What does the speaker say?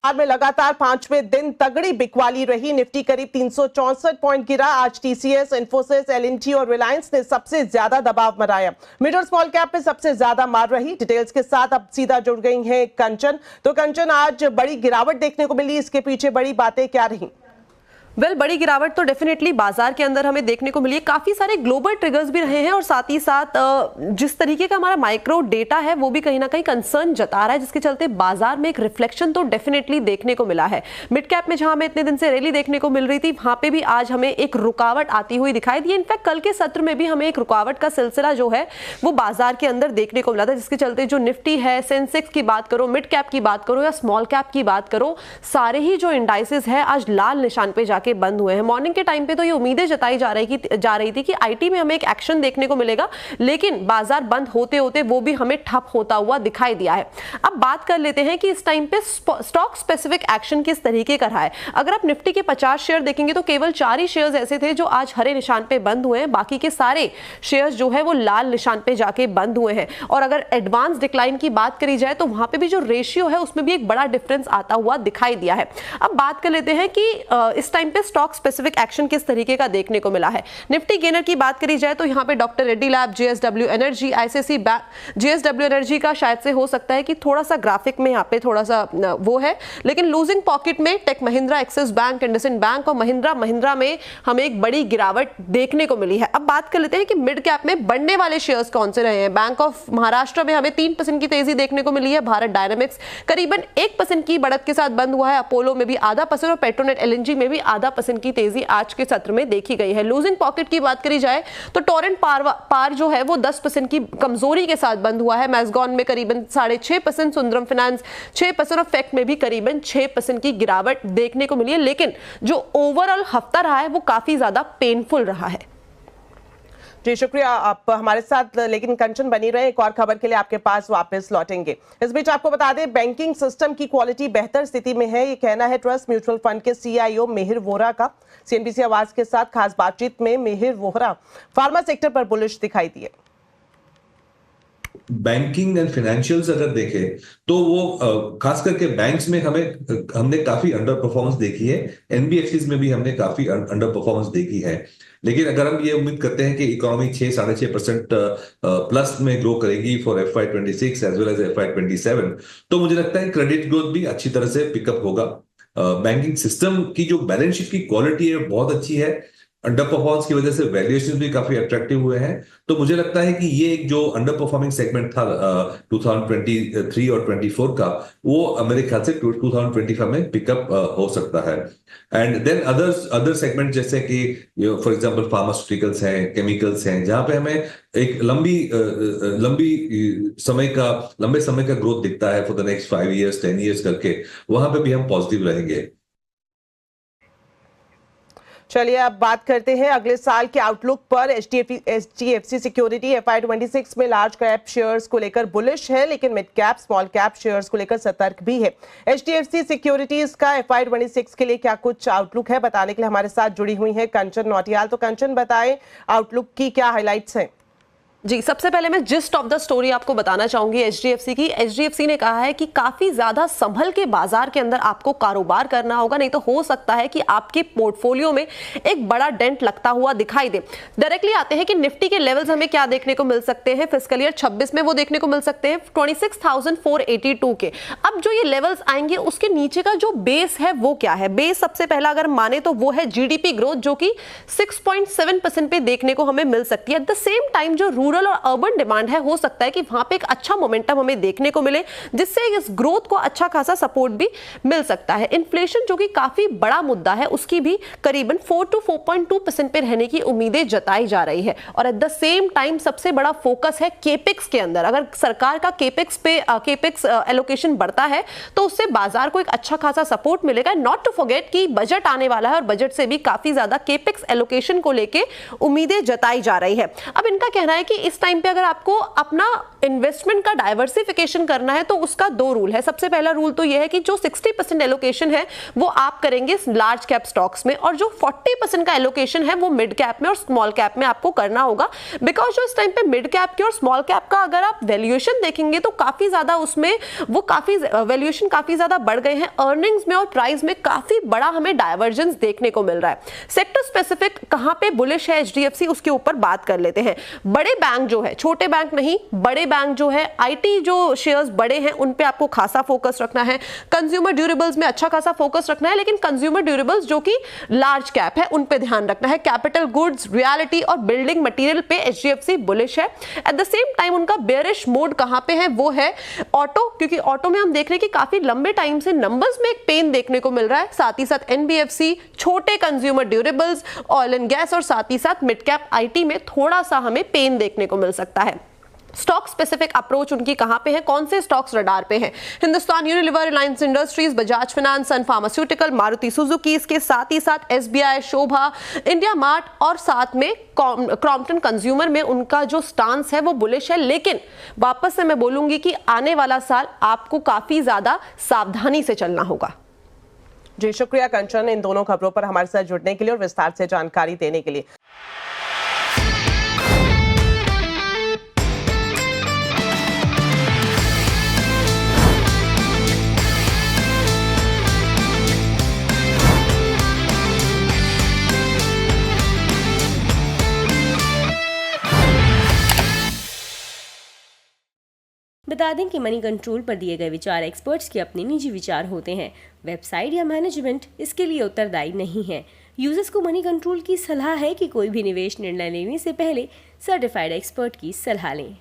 में लगातार पांचवें दिन तगड़ी बिकवाली रही। निफ्टी करीब 364 पॉइंट गिरा। आज टीसीएस, इन्फोसिस, एल&टी और रिलायंस ने सबसे ज्यादा दबाव बनाया। मिड और स्मॉल कैप में सबसे ज्यादा मार रही। डिटेल्स के साथ अब सीधा जुड़ गई हैं कंचन। तो कंचन, आज बड़ी गिरावट देखने को मिली, इसके पीछे बड़ी बातें क्या रही? बड़ी गिरावट तो डेफिनेटली बाजार के अंदर हमें देखने को मिली है। काफी सारे ग्लोबल ट्रिगर्स भी रहे हैं और साथ ही साथ जिस तरीके का हमारा माइक्रो डेटा है वो भी कहीं ना कहीं कंसर्न जता रहा है, जिसके चलते बाजार में एक रिफ्लेक्शन तो डेफिनेटली देखने को मिला है। मिड कैप में जहां हमें इतने दिन से रैली देखने को मिल रही थी, वहां पे भी आज हमें एक रुकावट आती हुई दिखाई दी। इनफैक्ट कल के सत्र में भी हमें एक रुकावट का सिलसिला जो है वो बाजार के अंदर देखने को मिला था, जिसके चलते जो निफ्टी है, सेंसेक्स की बात करो, मिड कैप की बात करो या स्मॉल कैप की बात करो, सारे ही जो इंडाइसेस है आज लाल निशान पे जाके बंद हुए हैं। मॉर्निंग के टाइम पे तो ये उम्मीदें जताई जा रही थी कि आईटी में हमें एक एक्शन देखने को मिलेगा, लेकिन बाजार बंद होते होते वो भी हमें ठप होता हुआ दिखाई दिया है। अब बात कर लेते हैं कि इस टाइम पे स्टॉक स्पेसिफिक एक्शन किस तरीके का रहा है। अगर आप निफ्टी के 50 शेयर देखेंगे तो केवल 4 ही शेयर्स ऐसे थे जो आज हरे निशान पे बंद हुए हैं, बाकी के सारे शेयर्स जो है वो लाल निशान पे जाके बंद हुए हैं। और अगर एडवांस डिक्लाइन की बात करी जाए तो वहां पे भी जो रेशियो है उसमें भी एक बड़ा डिफरेंस आता हुआ दिखाई दिया है। अब बात कर लेते हैं कि इस टाइम पे स्टॉक स्पेसिफिक एक्शन किस तरीके का देखने को मिला है। निफ्टी गेनर की बात करी जाए तो यहां पे doctor Reddy lab, JSW energy, ICICI bank, JSW energy का शायद से हो सकता है कि थोड़ा सा ग्राफिक में यहां पे थोड़ा सा वो है, लेकिन लूजिंग पॉकेट में Tech Mahindra, Axis Bank, IndusInd Bank और महिंद्रा में हमें एक बड़ी गिरावट देखने को मिली है। अब बात कर लेते हैं कि मिड कैप में बढ़ने वाले शेयर्स कौन से रहे हैं। बैंक ऑफ महाराष्ट्र में हमें 3% की तेजी देखने को मिली है। भारत डायनामिक्स करीबन 1% की बढ़त के साथ बंद हुआ है। अपोलो में भी आधा % और पेट्रोनेट एलएनजी में भी आधा % की तेजी आज के सत्र में देखी गई है। लूजिंग पॉकेट की बात करी जाए तो टोरेंट पार जो है वो 10% की कमजोरी के साथ बंद हुआ है। मैज़गॉन में करीबन 6.5%, सुंदरम फाइनेंस 6% और फैक्ट में भी करीबन 6% की गिरावट देखने को मिली है। लेकिन जो ओवरऑल हफ्ता रहा है वो काफी ज्यादा पेनफुल रहा है। जी शुक्रिया, आप हमारे साथ लेकिन कंचन बनी रहे। एक और खबर के लिए आपके पास वापस लौटेंगे। इस बीच आपको बता दें, बैंकिंग सिस्टम की क्वालिटी बेहतर स्थिति में है, ये कहना है ट्रस्ट म्यूचुअल फंड के सीईओ मिहिर वोहरा का। सीएनबीसी आवाज के साथ खास बातचीत में मिहिर वोहरा फार्मा सेक्टर पर बुलिश दिखाई दिए। बैंकिंग एंड फाइनेंशियल्स अगर देखें तो वो खास करके बैंक्स में हमने काफी अंडर परफॉर्मेंस देखी है। एनबीएफसीज में भी हमने काफी अंडर परफॉर्मेंस देखी है। लेकिन अगर हम ये उम्मीद करते हैं कि इकोनॉमी 6-6.5% प्लस में ग्रो करेगी for FY26 as well as FY27, तो मुझे लगता है क्रेडिट ग्रोथ भी अच्छी तरह से पिकअप होगा। बैंकिंग सिस्टम की जो बैलेंस शीट की क्वालिटी है बहुत अच्छी है। अंडर परफॉर्मेंस की वजह से वैल्यूएशन भी काफी अट्रैक्टिव हुए हैं। तो मुझे लगता है कि ये एक जो अंडर परफॉर्मिंग सेगमेंट था 2023 और 24 का, वो मेरे ख्याल से 2025 में पिकअप हो सकता है। एंड देन अदर सेगमेंट जैसे कि फॉर एग्जांपल फार्मास्यूटिकल्स हैं, केमिकल्स हैं, जहां पे हमें एक लंबे समय का ग्रोथ दिखता है for the next 5 years 10 years करके, वहां पे भी हम पॉजिटिव रहेंगे। चलिए अब बात करते हैं अगले साल के आउटलुक पर। एचडीएफसी सिक्योरिटी FY26 में लार्ज कैप शेयर्स को लेकर बुलिश है, लेकिन mid cap small cap shares को लेकर सतर्क भी है। एचडीएफसी सिक्योरिटीज का FY26 के लिए क्या कुछ आउटलुक है, बताने के लिए हमारे साथ जुड़ी हुई है कंचन नौटियाल। तो कंचन, बताएं आउटलुक की क्या हाइलाइट्स हैं? जी, सबसे पहले मैं जिस्ट ऑफ द स्टोरी आपको बताना चाहूंगी एचडीएफसी की। एचडीएफसी ने कहा है कि काफी ज्यादा संभल के बाजार के अंदर आपको कारोबार करना होगा, नहीं तो हो सकता है कि आपके पोर्टफोलियो में एक बड़ा डेंट लगता हुआ दिखाई दे। डायरेक्टली आते हैं कि निफ्टी के लेवल्स हमें क्या देखने को मिल सकते हैं फिस्कल ईयर 26 में, वो देखने को मिल सकते हैं 26,482 के। अब जो ये लेवल्स आएंगे उसके नीचे का जो बेस है वो क्या है? बेस सबसे पहला अगर माने तो वो है जीडीपी ग्रोथ, जो कि 6.7% पे देखने को हमें मिल सकती है। एट द सेम टाइम जो रूरल और अर्बन डिमांड है, हो सकता है कि वहां पे एक अच्छा मोमेंटम हमें देखने को मिले, जिससे इस ग्रोथ को अच्छा खासा सपोर्ट भी मिल सकता है। इन्फ्लेशन जो कि काफी बड़ा मुद्दा है, उसकी भी करीबन 4 to 4.2% पे रहने की उम्मीदें जताई जा रही है। और एट द सेम टाइम सबसे बड़ा फोकस है केपेक्स के अंदर। अगर सरकार का केपेक्स एलोकेशन बढ़ता है तो उससे बाजार को एक अच्छा खासा सपोर्ट मिलेगा। नॉट टू फॉरगेट कि बजट आने वाला है और बजट से भी काफी ज्यादा केपेक्स एलोकेशन को लेके उम्मीदें जताई जा रही है। अब इनका कहना है कि इस टाइम पे अगर आपको अपना इन्वेस्टमेंट का डाइवर्सिफिकेशन करना है तो उसका 2 रूल है। सबसे पहला रूल तो यह है कि जो 60% एलोकेशन है वो आप करेंगे लार्ज कैप स्टॉक्स में, और जो 40% का एलोकेशन है वो मिड कैप में और स्मॉल कैप में आपको करना होगा। बिकॉज जो इस टाइम पे मिड कैप के और स्मॉल कैप का अगर आप वैल्यूएशन देखेंगे तो काफी ज्यादा उसमें वो काफी वैल्यूएशन काफी ज्यादा बढ़ गए हैं, अर्निंग्स में और प्राइस में काफी बड़ा हमें डाइवर्जेंस देखने को मिल रहा है। सेक्टर स्पेसिफिक कहां पे बुलिश है एचडीएफसी, उसके ऊपर बात कर लेते हैं। बड़े बैंक जो है, छोटे बैंक नहीं, बड़े बैंक जो है, आईटी जो शेयर्स बड़े हैं उन पे आपको खासा फोकस रखना है। कंज्यूमर ड्यूरेबल्स में अच्छा खासा फोकस रखना है, लेकिन कंज्यूमर ड्यूरेबल्स जो कि लार्ज कैप है उन पे ध्यान रखना है। कैपिटल गुड्स, रियलिटी और बिल्डिंग मटेरियल पे एचडीएफसी बुलिश है। एट द सेम टाइम उनका बेयरिश मोड कहां पे है, वो है ऑटो, क्योंकि ऑटो में हम देख रहे हैं कि काफी लंबे टाइम से नंबर्स में एक पेन देखने को मिल रहा है। साथ ही साथ एनबीएफसी, छोटे consumer durables, oil and gas और साथ ही साथ मिड कैप आईटी में थोड़ा सा हमें पेन देखने को मिल सकता है। स्टॉक स्पेसिफिक अप्रोच उनकी कहां पे है, कौन से स्टॉक्स रडार पे हैं? Hindustan Unilever, Reliance Industries, Bajaj Finance, Sun Pharmaceutical, Maruti Suzuki, इसके साथ ही साथ एसबीआई, शोभा, इंडिया मार्ट और साथ में क्रॉम्पटन कंज्यूमर में उनका जो स्टांस है वो बुलिश है। लेकिन वापस से मैं बोलूंगी कि आने वाला साल आपको काफी ज्यादा सावधानी से चलना होगा। जी शुक्रिया कंचन, इन दोनों खबरों पर हमारे साथ जुड़ने के लिए और विस्तार से जानकारी देने के लिए। बता दें कि मनी कंट्रोल पर दिए गए विचार एक्सपर्ट्स के अपने निजी विचार होते हैं। वेबसाइट या मैनेजमेंट इसके लिए उत्तरदायी नहीं है। यूजर्स को मनी कंट्रोल की सलाह है कि कोई भी निवेश निर्णय लेने से पहले सर्टिफाइड एक्सपर्ट की सलाह लें।